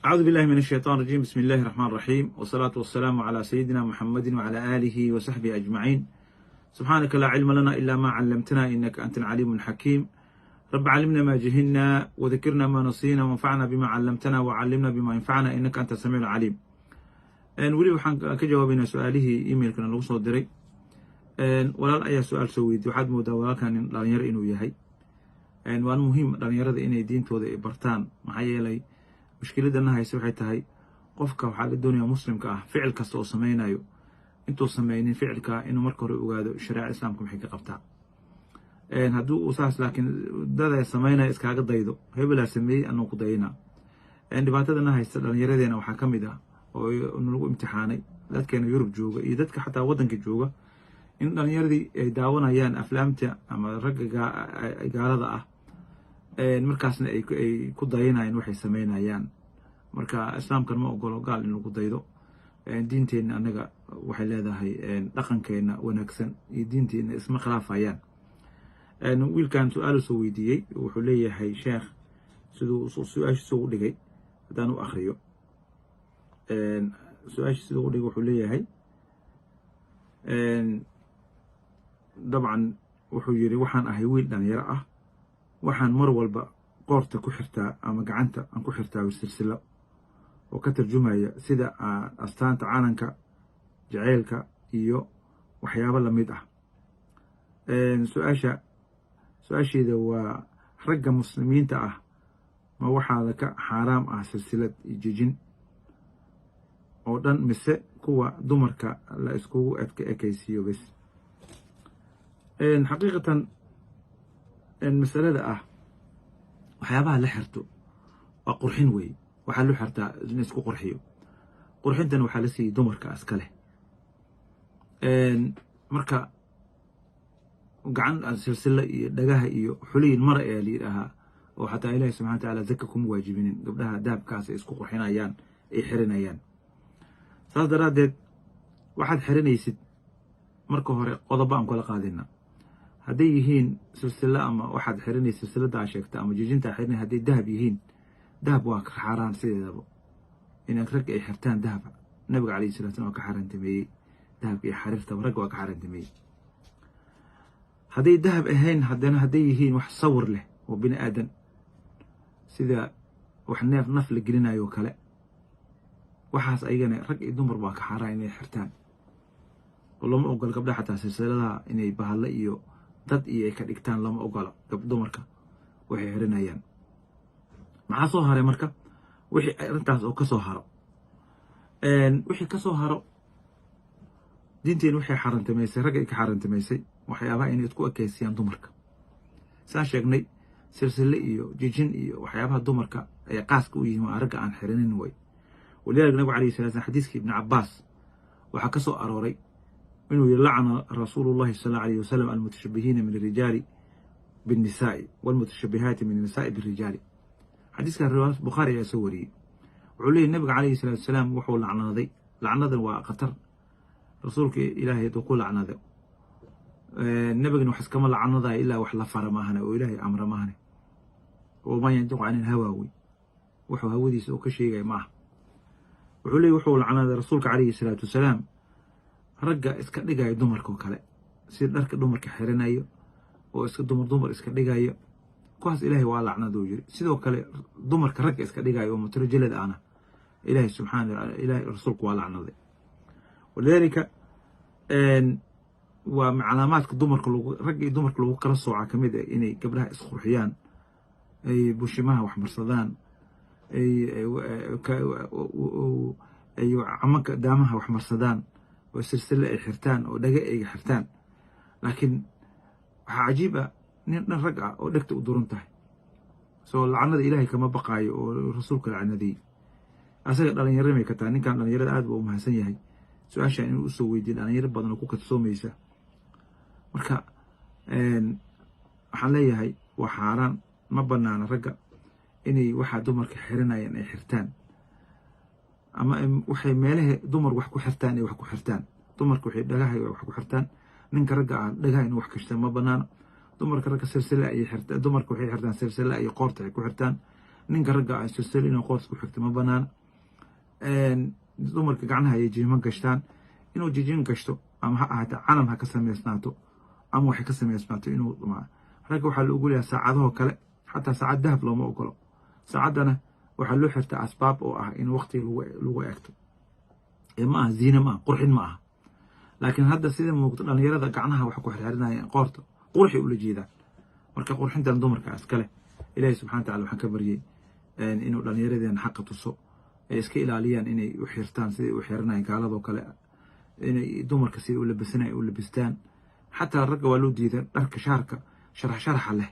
أعوذ بالله من الشيطان الرجيم. بسم الله الرحمن الرحيم، والصلاة والسلام على سيدنا محمد وعلى آله وصحبه أجمعين. سبحانك لا علم لنا إلا ما علمتنا إنك أنت العليم الحكيم. رب علمنا ما جهلنا وذكرنا ما نسينا وانفعنا بما علمتنا وعلمنا بما ينفعنا إنك أنت السميع العليم. weli waxaan ka jawaabaynaa su-aalihii emailkana lagu soo diray. walaal ayaa su-aal soo weydiiyey. waxaad moodaa walaalkan dhalinyaro inuu yahay. waan muhiim dhalinyarada inay diintooda bartaan, maxaa yeelay mushkiladana hayse waxay tahay qofka waxaa la doonayaa muslimka ah ficil kasta oo samaynayo intuu samaynin ficilka inuu marka hore ogaado shariicada islaamka maxay ka qabtaa. haddii uu saas laakiin dada samaynaya iskaaga daydo hebelaa sameeyey anuu ku dayina. dhibaatadana haysta dhalinyaradeenna waxaa ka mid ah oo nagu imtixaanay dadkeena Yurub jooga iyo dadka xataa waddanka jooga in dhalinyaradii ay daawanayaan aflaamta ama ragga gaalada ah markaasna ay ku dayanayaan waxay samaynayaan. marka islaamkan ma ogolo gaal in lagu daydo. diinteenna anaga waxay leedahay dhaqankeena wanaagsan iyo diinteenna isma khilaafayaan. wiilkan su-aal soo weydiiyey wuxuu leeyahay sheekh siduu su-aashiisa u dhigay haddaan u akhriyo. su-aashiisa u dhigay wuxuu leeyahay dabcan wuxuu yiri waxaan ahay wiil dhalinyaro ah, waxaan mar walba qoorta ku xirtaa ama gacanta aan ku xirtaa silsilo oo ka tarjumaya sida astaanta calanka, jaceylka iyo waxyaabo la mid ah. su-aasheeda waa ragga muslimiinta ah ma waxaa ka xaaraam ah silsilad iyo jijin oo dhan mise kuwa dumarka la iskugu ekaysiiyo bes? xaqiiqatan masalada ah waxyaabaha la xirto waa qurxin wey. waxaa loo xirtaa in isku qurxiyo. qurxintan waxaa la siiyey dumarka iska leh. marka gacan silsila iyo dhagaha iyo xuliyin mara ayaa la yidhaahaa oo xataa ilaahi subxana watacaala zaka kuma waajibinin. gabdhaha dahabkaas ay isku qurxinayaan ay xirinayaan. saas daraaddeed waxaad xirinaysid marka hore qodobo aan kala qaadina. hadday yihiin silsilo ama waxaad xirinaysa silsiladaa sheegta ama jijintaa xirinay hadday dahab yihiin, dahab waa ka xaaraan sideedaba in rag ay xirtaan dahaba. nabiga calayhi salatu wasallam waa ka xaaraantimeeyey dahabka iyo xariirtaba, ragga waa ka xaaraantimeeyey. hadday dahab ahayn haddana hadday yihiin wax sawir leh oo bini aadan sida wax naf la gelinayo kale, waxaas ayagana rag iyo dumar waa ka xaaraan inay xirtaan. oo lama ogolo gabdhaha xataa silsiladaha inay bahalle iyo dad iyo ay ka dhigtaan, lama ogola dumarka waxay xirinayaan. maxaa soo haray marka? wixii arrintaas oo ka soo haro wixii ka soo haro diinteen waxay xaaraantamaysay, ragga ay ka xaaraantamaysay waxyaabaha inay isku ekeysiyaan dumarka. saan sheegnay silsile iyo jijin iyo waxyaabaha dumarka ay qaaska u yihiin waa ragga aan xirinin way. walidaalika nabigu calayhi salatu wasallam xadiiskii ibni cabbaas waxaa ka soo arooray inuu yiri lacana rasuulullahi sallallahu alayhi wasallam almutashabbihiina min alrijaali binnisaa'i walmutashabbihaati min annisaa'i birrijaali. xadiiska riwaayat bukhaari ayaa soo wariyey. wuxuu leeyahy nabiga calayhi salatu wasalaam wuxuu lacnaday. lacnadan waa khatar. rasuulka ilaahay hadduu ku lacnado nabigana wax iskama lacnadayo ilaa wax la fara maahane oo ilaahay amra maahane. wamaa yantiqu cani ilhawaawi, wuxuu hawadiisa oo ka sheegaya maaha. wuxuu leeyahy wuxuu lacnaday rasuulka calayhi salaatu wasalaam ragga iska dhigayo dumarka oo kale, si dharka dumarka xirinayo oo iska dumar iska dhigayo, kuwaas ilaahay waa lacnaduu yiri. sidoo kale dumarka ragga iska dhigayo oo mutarajilada ana ilaahay subxaana watacaala ilaahay rasuulku waa lacnaday. walidaalika waa calaamaadka dumarka ragga iyo dumarka lagu kala sooca ka mid ah inay gabdhaha isqurxiyaan, ay bushimaha wax marsadaan, ay camanka daamaha wax marsadaan, oo silsile ay xirtaan oo dhaga ay xirtaan. laakiin waxaa cajiib ah nin dhan rag ah oo dhegta u duran tahay, soo lacnada ilaahay kama baqaayo oo rasuulka lacnadiyey. asaga dhalinyaro may ka tahay. ninkan dhalinyarada aad buu u mahadsan yahay su-aashan inuu usoo weydiiyey dhalinyaro badan oo ku kadsoomaysa. marka waxaan leeyahay waa xaaraan, ma banaana ragga inay waxaa dumarka xirinayaan ay xirtaan, ama waxay meelaha dumar wax ku xirtaan ay wax ku xirtaan. dumarka waxay dhagaha wax ku xirtaan, ninka ragga ah dhagaha inuu wax kashta ma banaano. dumarka ragga silsile ay xirtaan, dumarka waxay xirtaan silsile ay qoorta ay ku xirtaan, ninka ragga ah silsil inuu qoorta ku xigto ma banaana dumarka gacnaha ay jiima gashtaan inuu jijin gashto ama ha ahaato calam ha ka samaysnaato ama waxay ka samaysnaato inuu ragga waxaa la ogolyahay saacadahoo kale xataa saacad dahab looma ogolo saacaddana waxaa loo xirtaa asbaab oo ah in waqtiga lagu eegto ma aha ziine ma aha qurxin ma aha laakiin hadda sida muuqato dhalinyarada gacnaha waxa ku xirxirinaayeen qoorta qurxi ula jeedaan marka qurxintan dumarka iskale ilaahay subxana wataala waxaan ka baryay inuu dhallinyaradeena xaqa tuso ay iska ilaaliyaan inay u xirtaan siday u xiranayeen gaaladoo kale inay dumarka siday u labisanayan u labistaan xataa ragga waa loo diiday dharka shaarka sharaxa leh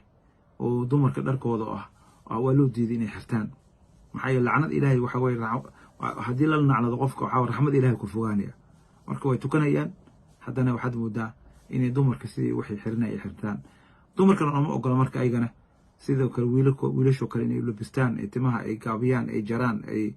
oo dumarka dharkooda ah waa loo diiday inay xirtaan maxaa yeele lacnad ilaahay waxa weye haddii la nacnado qofka waxaa raxmad ilaahay ku fogaanaya marka way tukanayaan haddana waxaad moodaa inay dumarka sidii waxay xirinaya ay xirtaan dumarkana lama ogola marka ayagana sidoo kale wiilashoo kale inay u labistaan timaha ay gaabiyaan ay jaraan ay